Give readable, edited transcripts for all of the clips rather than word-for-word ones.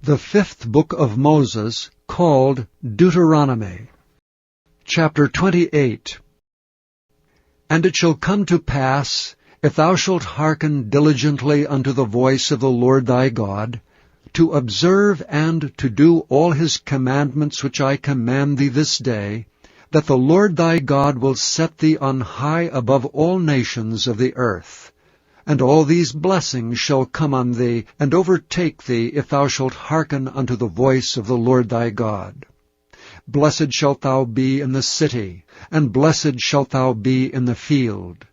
The fifth book of Moses, called Deuteronomy. Chapter 28. And it shall come to pass, if thou shalt hearken diligently unto the voice of the Lord thy God, to observe and to do all his commandments which I command thee this day, that the Lord thy God will set thee on high above all nations of the earth. And all these blessings shall come on thee, and overtake thee, if thou shalt hearken unto the voice of the Lord thy God. Blessed shalt thou be in the city, and blessed shalt thou be in the field.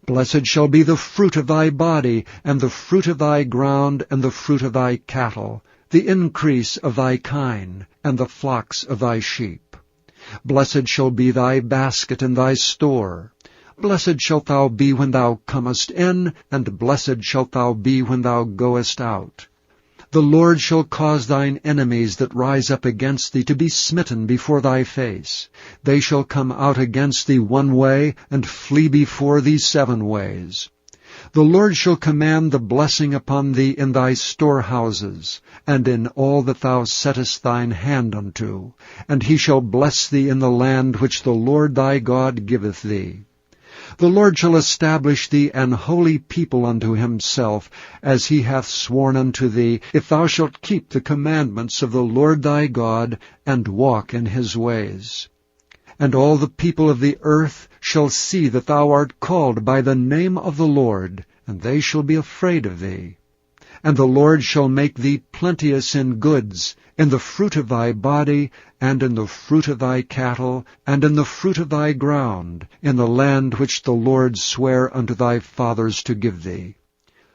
Blessed shall be the fruit of thy body, and the fruit of thy ground, and the fruit of thy cattle, the increase of thy kine, and the flocks of thy sheep. Blessed shall be thy basket and thy store. Blessed shalt thou be when thou comest in, and blessed shalt thou be when thou goest out. The Lord shall cause thine enemies that rise up against thee to be smitten before thy face. They shall come out against thee one way, and flee before thee 7 ways. The Lord shall command the blessing upon thee in thy storehouses, and in all that thou settest thine hand unto. And he shall bless thee in the land which the Lord thy God giveth thee. The Lord shall establish thee an holy people unto himself, as he hath sworn unto thee, if thou shalt keep the commandments of the Lord thy God, and walk in his ways. And all the people of the earth shall see that thou art called by the name of the Lord, and they shall be afraid of thee. And the Lord shall make thee plenteous in goods, in the fruit of thy body, and in the fruit of thy cattle, and in the fruit of thy ground, in the land which the Lord sware unto thy fathers to give thee.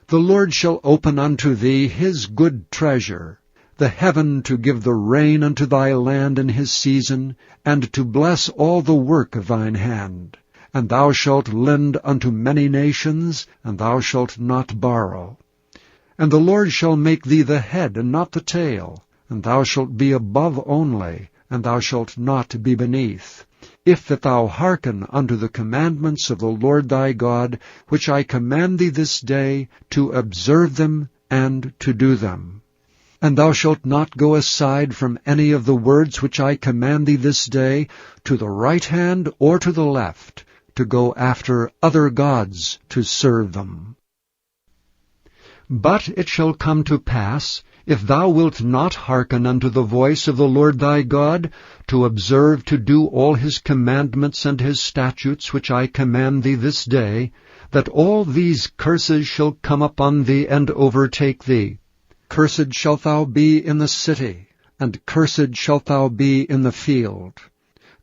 The Lord shall open unto thee his good treasure, the heaven to give the rain unto thy land in his season, and to bless all the work of thine hand. And thou shalt lend unto many nations, and thou shalt not borrow. And the Lord shall make thee the head and not the tail, and thou shalt be above only, and thou shalt not be beneath, if that thou hearken unto the commandments of the Lord thy God, which I command thee this day, to observe them and to do them. And thou shalt not go aside from any of the words which I command thee this day, to the right hand or to the left, to go after other gods to serve them. But it shall come to pass, if thou wilt not hearken unto the voice of the Lord thy God, to observe to do all his commandments and his statutes which I command thee this day, that all these curses shall come upon thee and overtake thee. Cursed shalt thou be in the city, and cursed shalt thou be in the field.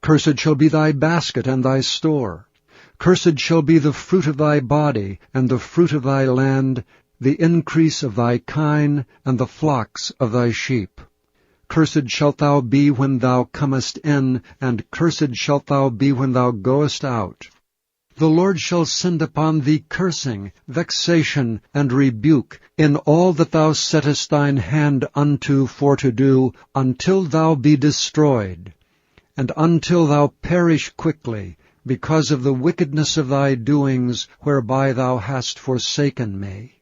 Cursed shall be thy basket and thy store. Cursed shall be the fruit of thy body, and the fruit of thy land, the increase of thy kine, and the flocks of thy sheep. Cursed shalt thou be when thou comest in, and cursed shalt thou be when thou goest out. The Lord shall send upon thee cursing, vexation, and rebuke, in all that thou settest thine hand unto for to do, until thou be destroyed, and until thou perish quickly, because of the wickedness of thy doings, whereby thou hast forsaken me.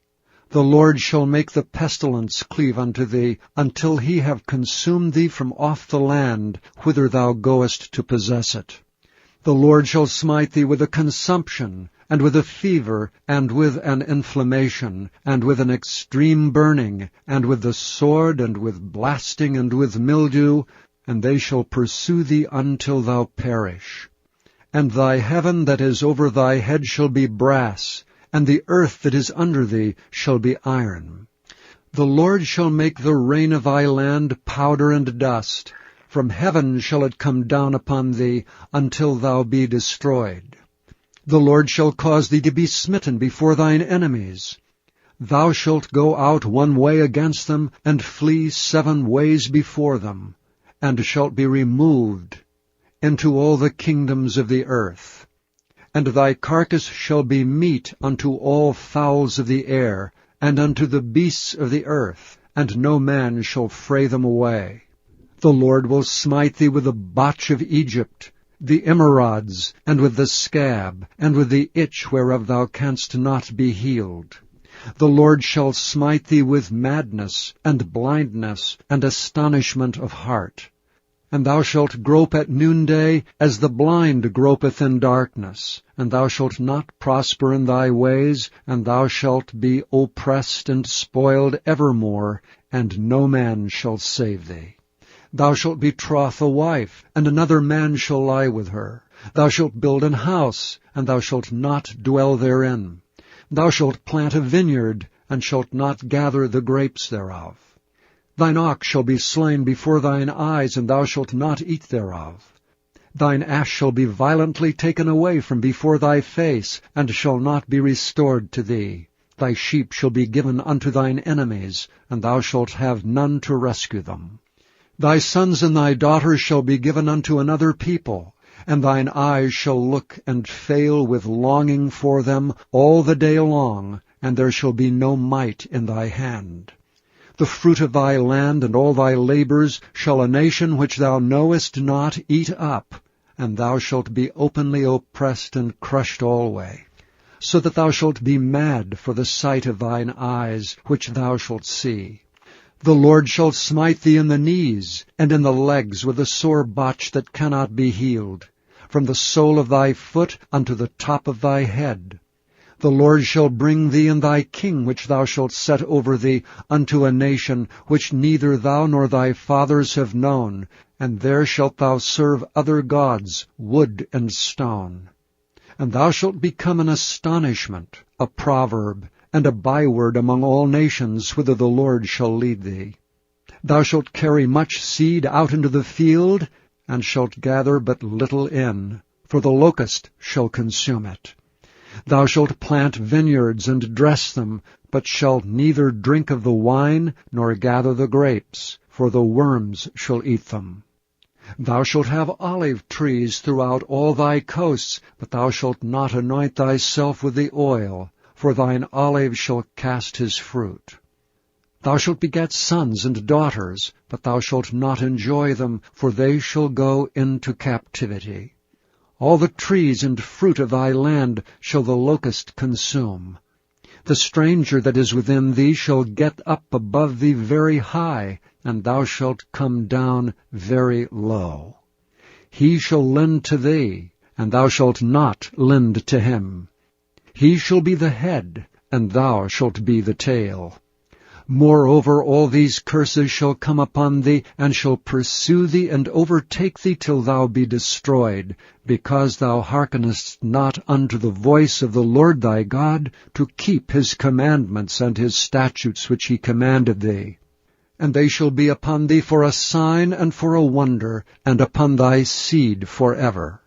The Lord shall make the pestilence cleave unto thee, until he have consumed thee from off the land, whither thou goest to possess it. The Lord shall smite thee with a consumption, and with a fever, and with an inflammation, and with an extreme burning, and with the sword, and with blasting, and with mildew, and they shall pursue thee until thou perish. And thy heaven that is over thy head shall be brass, and the earth that is under thee shall be iron. The Lord shall make the rain of thy land powder and dust. From heaven shall it come down upon thee, until thou be destroyed. The Lord shall cause thee to be smitten before thine enemies. Thou shalt go out one way against them, and flee 7 ways before them, and shalt be removed into all the kingdoms of the earth. And thy carcass shall be meat unto all fowls of the air, and unto the beasts of the earth, and no man shall fray them away. The Lord will smite thee with the botch of Egypt, the emerods, and with the scab, and with the itch whereof thou canst not be healed. The Lord shall smite thee with madness, and blindness, and astonishment of heart. And thou shalt grope at noonday, as the blind gropeth in darkness. And thou shalt not prosper in thy ways, and thou shalt be oppressed and spoiled evermore, and no man shall save thee. Thou shalt betroth a wife, and another man shall lie with her. Thou shalt build an house, and thou shalt not dwell therein. Thou shalt plant a vineyard, and shalt not gather the grapes thereof. Thine ox shall be slain before thine eyes, and thou shalt not eat thereof. Thine ass shall be violently taken away from before thy face, and shall not be restored to thee. Thy sheep shall be given unto thine enemies, and thou shalt have none to rescue them. Thy sons and thy daughters shall be given unto another people, and thine eyes shall look and fail with longing for them all the day long, and there shall be no might in thy hand. The fruit of thy land and all thy labors shall a nation which thou knowest not eat up, and thou shalt be openly oppressed and crushed alway, so that thou shalt be mad for the sight of thine eyes, which thou shalt see. The Lord shall smite thee in the knees, and in the legs with a sore botch that cannot be healed, from the sole of thy foot unto the top of thy head. The Lord shall bring thee and thy king which thou shalt set over thee unto a nation which neither thou nor thy fathers have known, and there shalt thou serve other gods, wood and stone. And thou shalt become an astonishment, a proverb, and a byword among all nations, whither the Lord shall lead thee. Thou shalt carry much seed out into the field, and shalt gather but little in, for the locust shall consume it. Thou shalt plant vineyards and dress them, but shalt neither drink of the wine nor gather the grapes, for the worms shall eat them. Thou shalt have olive trees throughout all thy coasts, but thou shalt not anoint thyself with the oil, for thine olive shall cast his fruit. Thou shalt beget sons and daughters, but thou shalt not enjoy them, for they shall go into captivity. All the trees and fruit of thy land shall the locust consume. The stranger that is within thee shall get up above thee very high, and thou shalt come down very low. He shall lend to thee, and thou shalt not lend to him. He shall be the head, and thou shalt be the tail. Moreover, all these curses shall come upon thee, and shall pursue thee, and overtake thee till thou be destroyed, because thou hearkenest not unto the voice of the Lord thy God, to keep his commandments and his statutes which he commanded thee. And they shall be upon thee for a sign and for a wonder, and upon thy seed forever.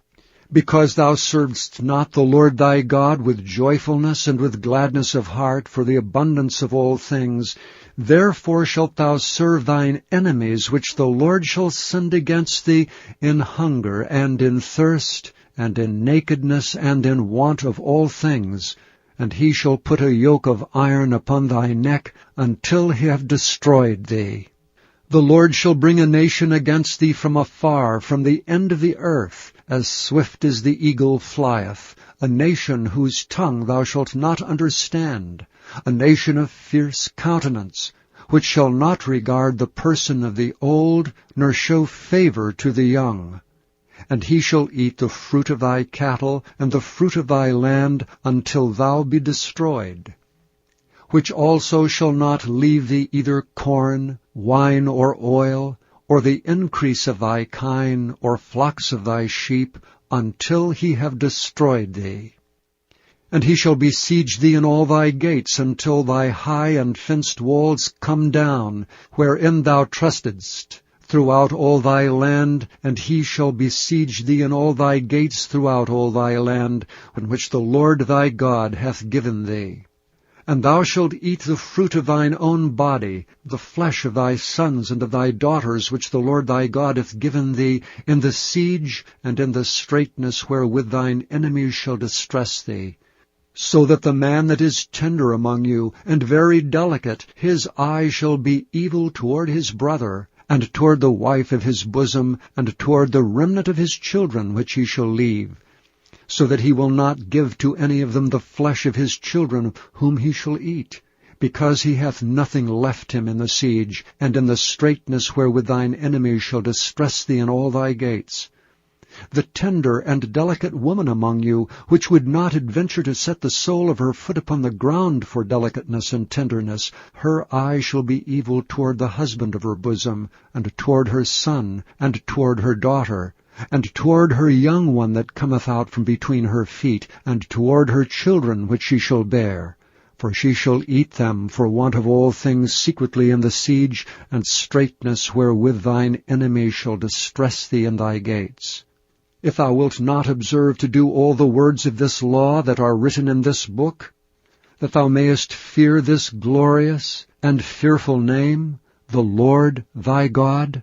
Because thou servedst not the Lord thy God with joyfulness and with gladness of heart for the abundance of all things, therefore shalt thou serve thine enemies, which the Lord shall send against thee in hunger and in thirst, and in nakedness and in want of all things. And he shall put a yoke of iron upon thy neck until he have destroyed thee. The Lord shall bring a nation against thee from afar, from the end of the earth, as swift as the eagle flieth, a nation whose tongue thou shalt not understand, a nation of fierce countenance, which shall not regard the person of the old, nor show favor to the young. And he shall eat the fruit of thy cattle, and the fruit of thy land, until thou be destroyed. Which also shall not leave thee either corn, wine, or oil, or the increase of thy kine, or flocks of thy sheep, until he have destroyed thee. And he shall besiege thee in all thy gates, until thy high and fenced walls come down, wherein thou trustedst, throughout all thy land, and he shall besiege thee in all thy gates throughout all thy land, in which the Lord thy God hath given thee. And thou shalt eat the fruit of thine own body, the flesh of thy sons and of thy daughters, which the Lord thy God hath given thee, in the siege and in the straitness wherewith thine enemies shall distress thee. So that the man that is tender among you, and very delicate, his eye shall be evil toward his brother, and toward the wife of his bosom, and toward the remnant of his children which he shall leave. so that he will not give to any of them the flesh of his children whom he shall eat, because he hath nothing left him in the siege, and in the straitness wherewith thine enemies shall distress thee in all thy gates. The tender and delicate woman among you, which would not adventure to set the sole of her foot upon the ground for delicateness and tenderness, her eye shall be evil toward the husband of her bosom, and toward her son, and toward her daughter, and toward her young one that cometh out from between her feet, and toward her children which she shall bear. For she shall eat them for want of all things secretly in the siege, and straitness wherewith thine enemies shall distress thee in thy gates. If thou wilt not observe to do all the words of this law that are written in this book, that thou mayest fear this glorious and fearful name, the Lord thy God,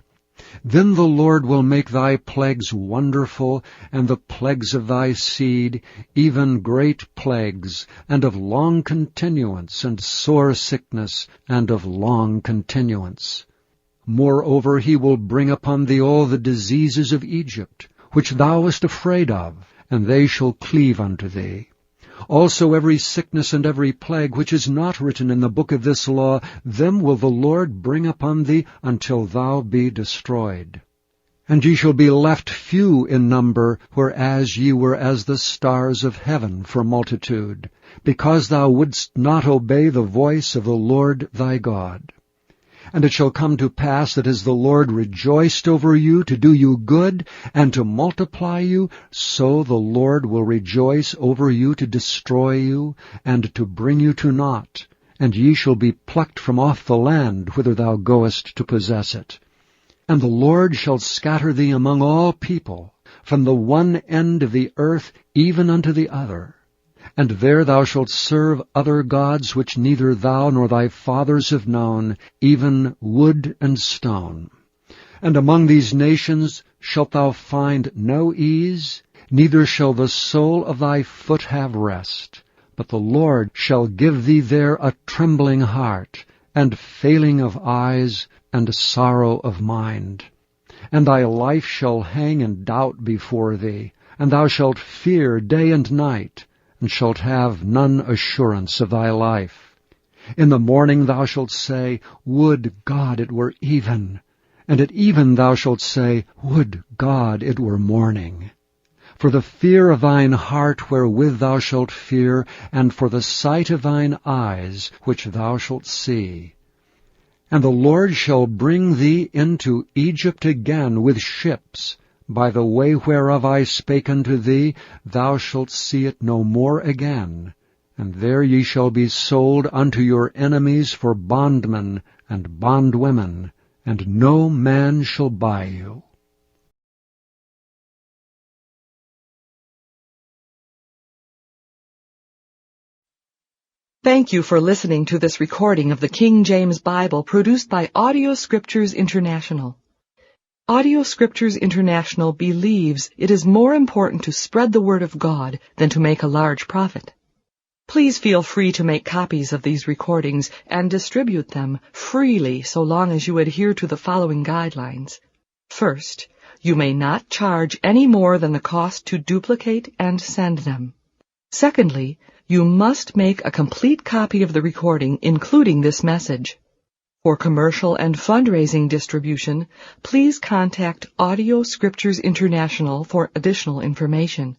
then the Lord will make thy plagues wonderful, and the plagues of thy seed, even great plagues, and of long continuance, and sore sickness, and of long continuance. Moreover, he will bring upon thee all the diseases of Egypt, which thou wast afraid of, and they shall cleave unto thee. Also every sickness and every plague which is not written in the book of this law, them will the Lord bring upon thee until thou be destroyed. And ye shall be left few in number, whereas ye were as the stars of heaven for multitude, because thou wouldst not obey the voice of the Lord thy God. And it shall come to pass that as the Lord rejoiced over you to do you good and to multiply you, so the Lord will rejoice over you to destroy you and to bring you to naught, and ye shall be plucked from off the land whither thou goest to possess it. And the Lord shall scatter thee among all people, from the one end of the earth even unto the other. And there thou shalt serve other gods which neither thou nor thy fathers have known, even wood and stone. And among these nations shalt thou find no ease, neither shall the sole of thy foot have rest. But the Lord shall give thee there a trembling heart, and failing of eyes, and sorrow of mind. And thy life shall hang in doubt before thee, and thou shalt fear day and night, and shalt have none assurance of thy life. In the morning thou shalt say, Would God it were even! And at even thou shalt say, Would God it were morning! For the fear of thine heart wherewith thou shalt fear, and for the sight of thine eyes which thou shalt see. And the Lord shall bring thee into Egypt again with ships, by the way whereof I spake unto thee, thou shalt see it no more again. And there ye shall be sold unto your enemies for bondmen and bondwomen, and no man shall buy you. Thank you for listening to this recording of the King James Bible produced by Audio Scriptures International. Audio Scriptures International believes it is more important to spread the Word of God than to make a large profit. Please feel free to make copies of these recordings and distribute them freely so long as you adhere to the following guidelines. First, you may not charge any more than the cost to duplicate and send them. Secondly, you must make a complete copy of the recording, including this message. For commercial and fundraising distribution, please contact Audio Scriptures International for additional information.